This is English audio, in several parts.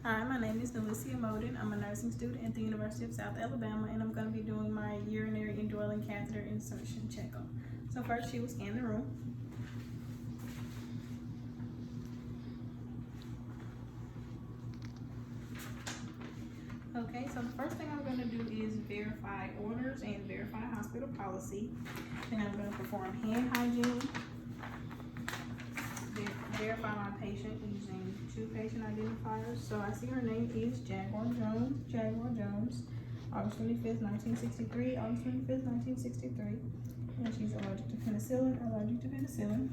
Hi, my name is Nelicia Moden. I'm a nursing student at the University of South Alabama, and I'm going to be doing my urinary indwelling catheter insertion checkup. So first, she will scan the room. Okay, so the first thing I'm going to do is verify orders and verify hospital policy. Then I'm going to perform hand hygiene, verify my patient using 2 patient identifiers. So I see her name is Jaguar Jones, August 25th, 1963, August 25th, 1963. And she's allergic to penicillin.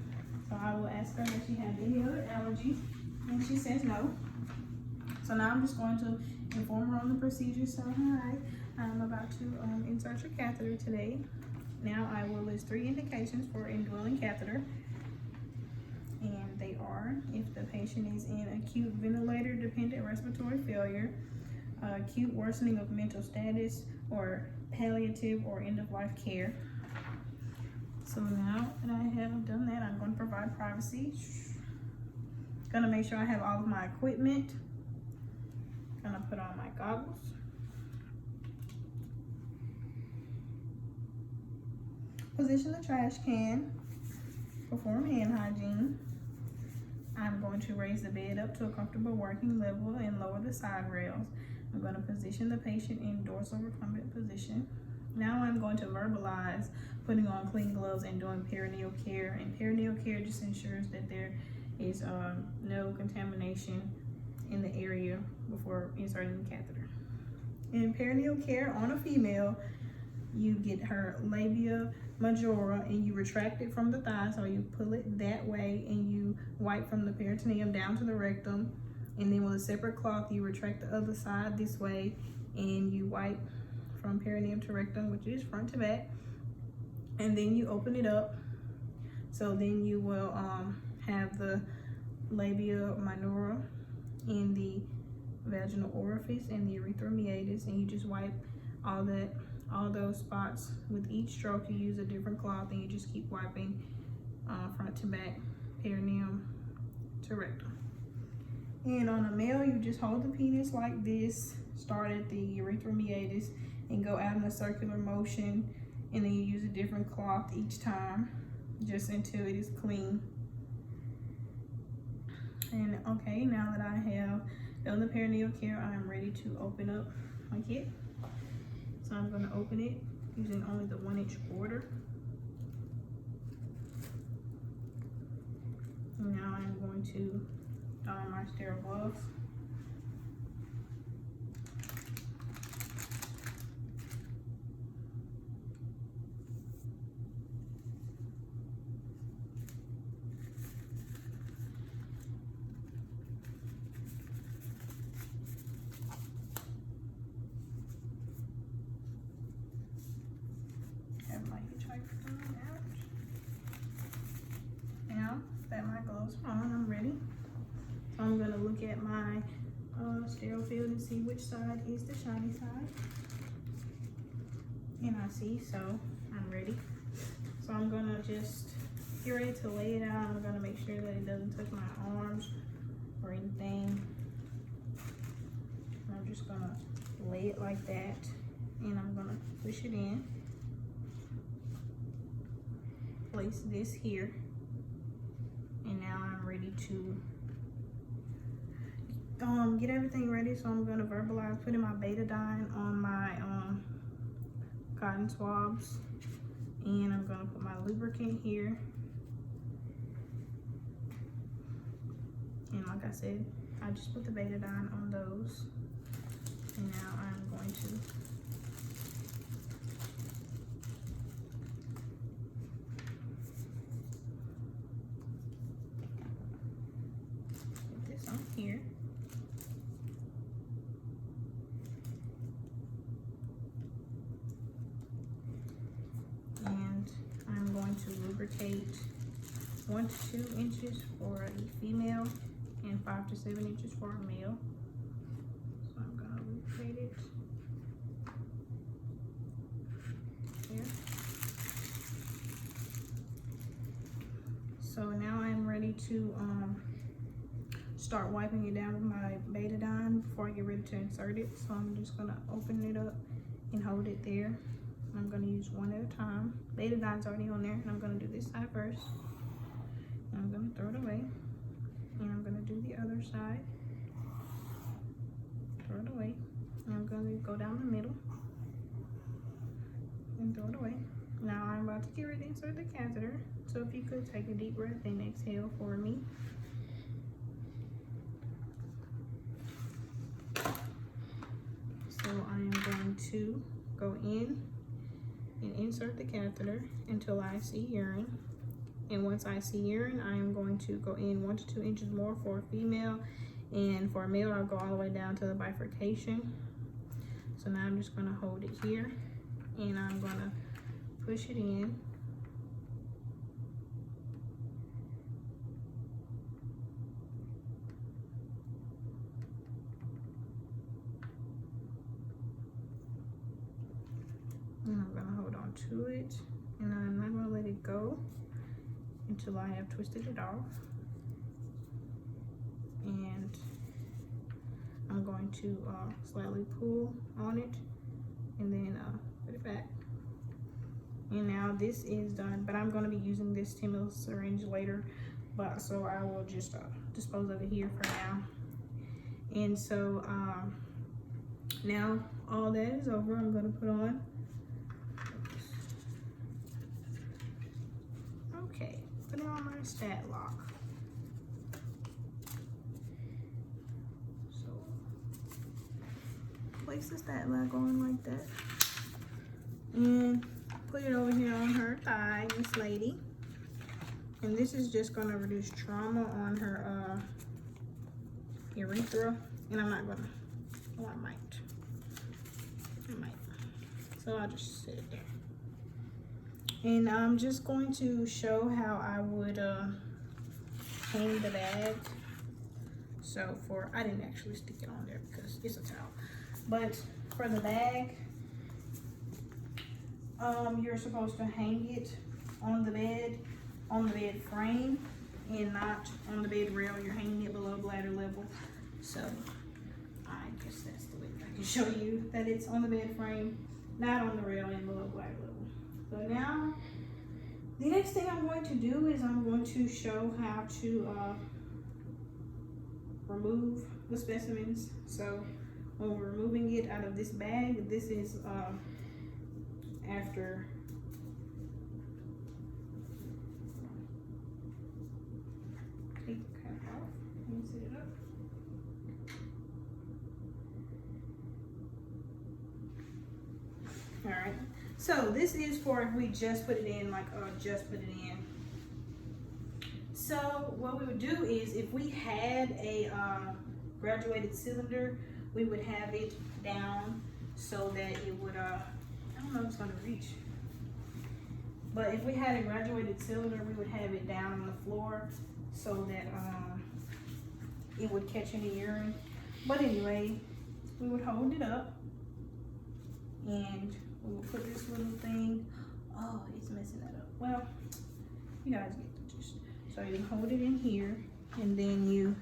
So I will ask her if she has any other allergies, and she says no. So now I'm just going to inform her on the procedure. So hi, I'm about to insert your catheter today. Now I will list 3 indications for indwelling catheter. And they are if the patient is in acute ventilator-dependent respiratory failure, acute worsening of mental status, or palliative or end-of-life care. So now that I have done that, I'm going to provide privacy. Gonna make sure I have all of my equipment. Gonna put on my goggles. Position the trash can. Perform hand hygiene. I'm going to raise the bed up to a comfortable working level and lower the side rails. I'm going to position the patient in dorsal recumbent position. Now I'm going to verbalize putting on clean gloves and doing perineal care. And perineal care just ensures that there is no contamination in the area before inserting the catheter. In perineal care on a female, you get her labia majora and you retract it from the thigh, so you pull it that way and you wipe from the peritoneum down to the rectum, and then with a separate cloth you retract the other side this way and you wipe from perineum to rectum, which is front to back, and then you open it up. So then you will have the labia minora in the vaginal orifice and the urethra meatus, and you just wipe all those spots. With each stroke you use a different cloth and you just keep wiping front to back, perineum to rectum. And on a male, you just hold the penis like this, start at the urethra meatus and go out in a circular motion, and then you use a different cloth each time just until it is clean. And okay, now that I have done the perineal care, I am ready to open up my kit. So I'm going to open it using only the 1-inch border. And now I'm going to don my sterile gloves. Have my hitchhiker coming out. Now that my gloves are on, I'm ready. So I'm going to look at my sterile field and see which side is the shiny side. And I see, so I'm ready. So I'm going to just get ready to lay it out. I'm going to make sure that it doesn't touch my arms or anything. And I'm just going to lay it like that, and I'm going to push it in. Place this here, and now I'm ready to get everything ready. So I'm going to verbalize putting my betadine on my cotton swabs, and I'm going to put my lubricant here. And like I said, I just put the betadine on those, and now I'm going to put this on here. And I'm going to lubricate 1 to 2 inches for a female and 5 to 7 inches for a male. So I'm going to lubricate it here. So now I'm ready to start wiping it down with my betadine before I get ready to insert it. So I'm just gonna open it up and hold it there. I'm gonna use one at a time. Betadine's already on there, and I'm gonna do this side first. And I'm gonna throw it away. And I'm gonna do the other side. Throw it away. And I'm gonna go down the middle and throw it away. Now I'm about to get ready to insert the catheter. So if you could take a deep breath and exhale for me. So I am going to go in and insert the catheter until I see urine. And once I see urine, I am going to go in 1 to 2 inches more for a female. And for a male, I'll go all the way down to the bifurcation. So now I'm just gonna hold it here and I'm gonna push it in. And I'm gonna hold on to it, and I'm not gonna let it go until I have twisted it off. And I'm going to slightly pull on it and then put it back. And now this is done, but I'm gonna be using this 10 ml syringe later, but so I will just dispose of it here for now. And so now all that is over, I'm gonna put on. Okay, put on my stat lock. So place the stat lock on like that, and put it over here on her thigh, this lady. And this is just gonna reduce trauma on her urethra. And I'm not gonna, oh, I might. So I'll just sit it there. And I'm just going to show how I would hang the bag. So I didn't actually stick it on there because it's a towel. But for the bag, you're supposed to hang it on the bed frame, and not on the bed rail. You're hanging it below bladder level. So I guess that's the way I can show you that it's on the bed frame, not on the rail and below bladder level. So now, the next thing I'm going to do is I'm going to show how to remove the specimens. So when we're removing it out of this bag, this is after take the cap off and set it up. All right. So this is for if we just put it in, like just put it in. So what we would do is, if we had a graduated cylinder, we would have it down so that it would, I don't know if it's gonna reach. But if we had a graduated cylinder, we would have it down on the floor so that it would catch any urine. But anyway, we would hold it up and we will put this little thing. Oh, it's messing that up. Well, you guys get the gist. So you hold it in here, and then you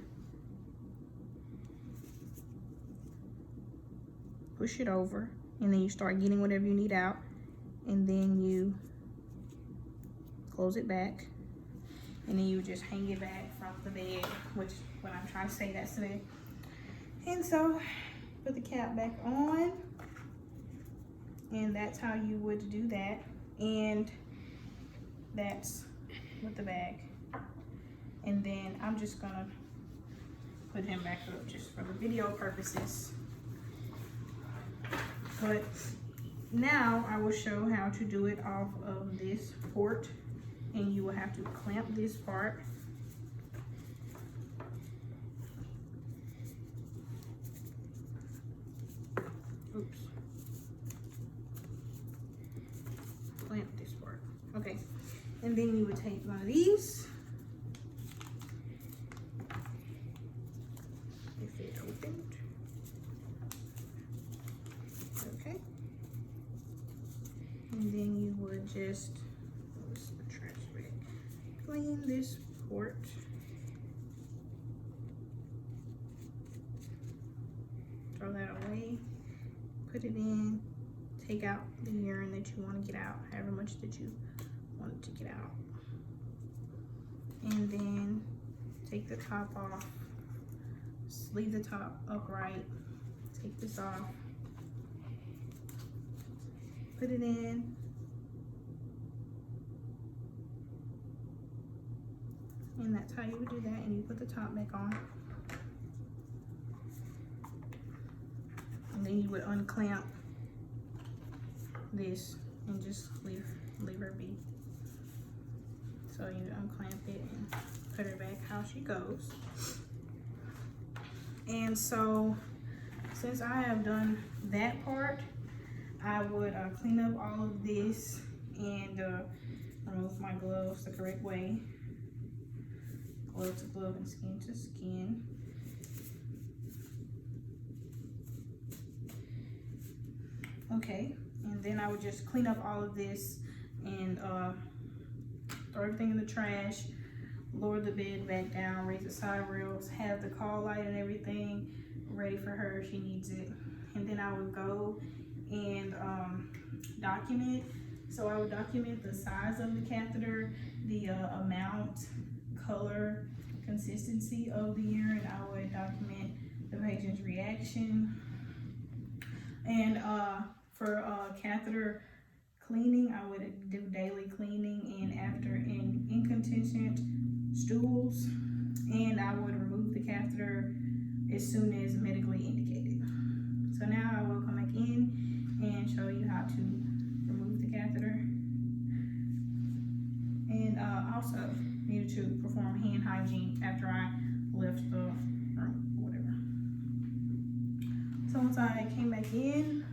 push it over, and then you start getting whatever you need out, and then you close it back, and then you just hang it back from the bed, which when I'm trying to say, that's the bed. And so put the cap back on. And that's how you would do that. And that's with the bag. And then I'm just gonna put him back up just for the video purposes. But now I will show how to do it off of this port. And you will have to clamp this part. Oops. Clamp this part. Okay. And then you would take one of these. If it opened. Okay. And then you would just, what's the trash bag? Clean this port. throw that away, put it in, take out the urine that you want to get out, however much that you want it to get out. And then take the top off, just leave the top upright, take this off, put it in, and that's how you would do that. And you put the top back on, and then you would unclamp this and just leave her be. So you unclamp it and put her back how she goes. And so since I have done that part, I would clean up all of this and remove my gloves the correct way. Glove to glove and skin to skin. Okay, and then I would just clean up all of this and throw everything in the trash, lower the bed back down, raise the side rails, have the call light and everything ready for her if she needs it. And then I would go and document. So I would document the size of the catheter, the amount, color, consistency of the urine. I would document the patient's reaction. And for catheter cleaning, I would do daily cleaning and after incontinent stools, and I would remove the catheter as soon as medically indicated. So now I will come back in and show you how to remove the catheter, and also needed to perform hand hygiene after I left the room, whatever. So once I came back in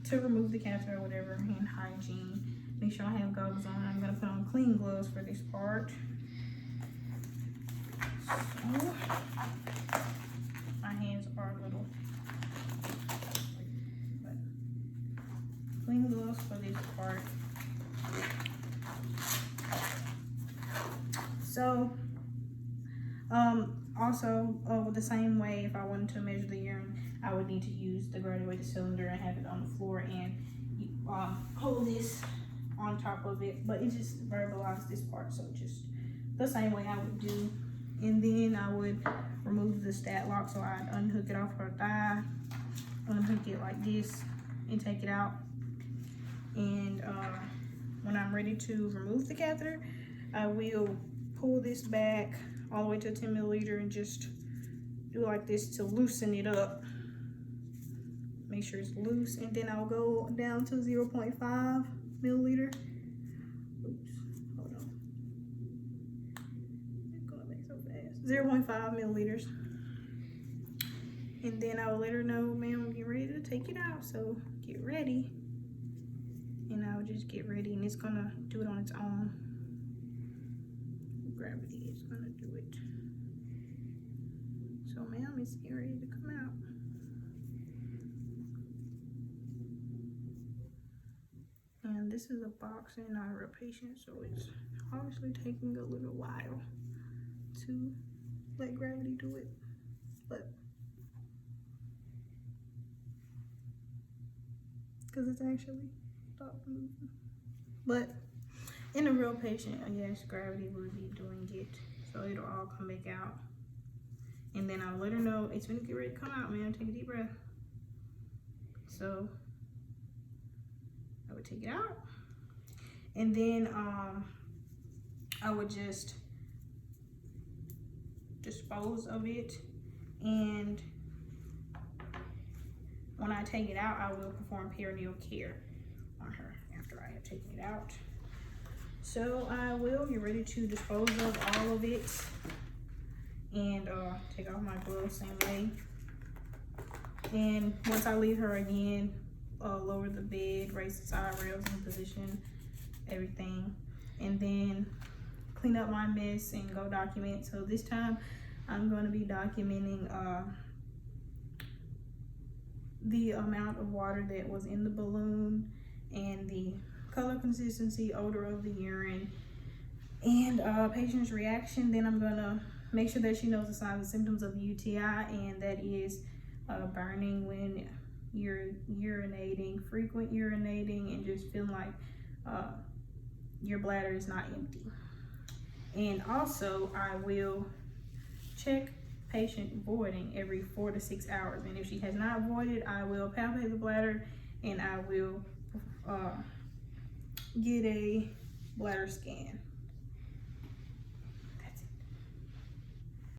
to remove the catheter or whatever, hand hygiene, make sure I have gloves on. I'm gonna put on clean gloves for this part. So my hands are a little, but clean gloves for this part. So also the same way, if I wanted to measure the urine, I would need to use the graduated cylinder and have it on the floor and hold this on top of it, but it just verbalized this part, so just the same way I would do. And then I would remove the stat lock, so I'd unhook it off her thigh, unhook it like this, and take it out. And when I'm ready to remove the catheter, I will pull this back all the way to 10 milliliter and just do like this to loosen it up. Make sure it's loose, and then I'll go down to 0.5 milliliter. Oops, hold on. It's going back so fast. 0.5 milliliters. And then I'll let her know, ma'am, I'm getting ready to take it out, so get ready. And I'll just get ready, and it's gonna do it on its own. Gravity is gonna do it. So ma'am, it's getting ready to come out. And this is a box and not a real patient, so it's obviously taking a little while to let gravity do it. But because it's actually stopped moving. But in a real patient, yes, gravity will be doing it. So it'll all come back out. And then I'll let her know it's gonna get ready to come out, man. Take a deep breath. So I would take it out. And then I would just dispose of it. And when I take it out, I will perform perineal care on her after I have taken it out. So I will get ready to dispose of all of it and take off my gloves same way. And once I leave her again, lower the bed, raise the side rails in position, everything, and then clean up my mess and go document. So this time I'm going to be documenting the amount of water that was in the balloon and the color, consistency, odor of the urine, and patient's reaction. Then I'm gonna make sure that she knows the signs and symptoms of the UTI, and that is burning when you're urinating, frequent urinating, and just feeling like your bladder is not empty. And also, I will check patient voiding every 4 to 6 hours. And if she has not voided, I will palpate the bladder and I will get a bladder scan.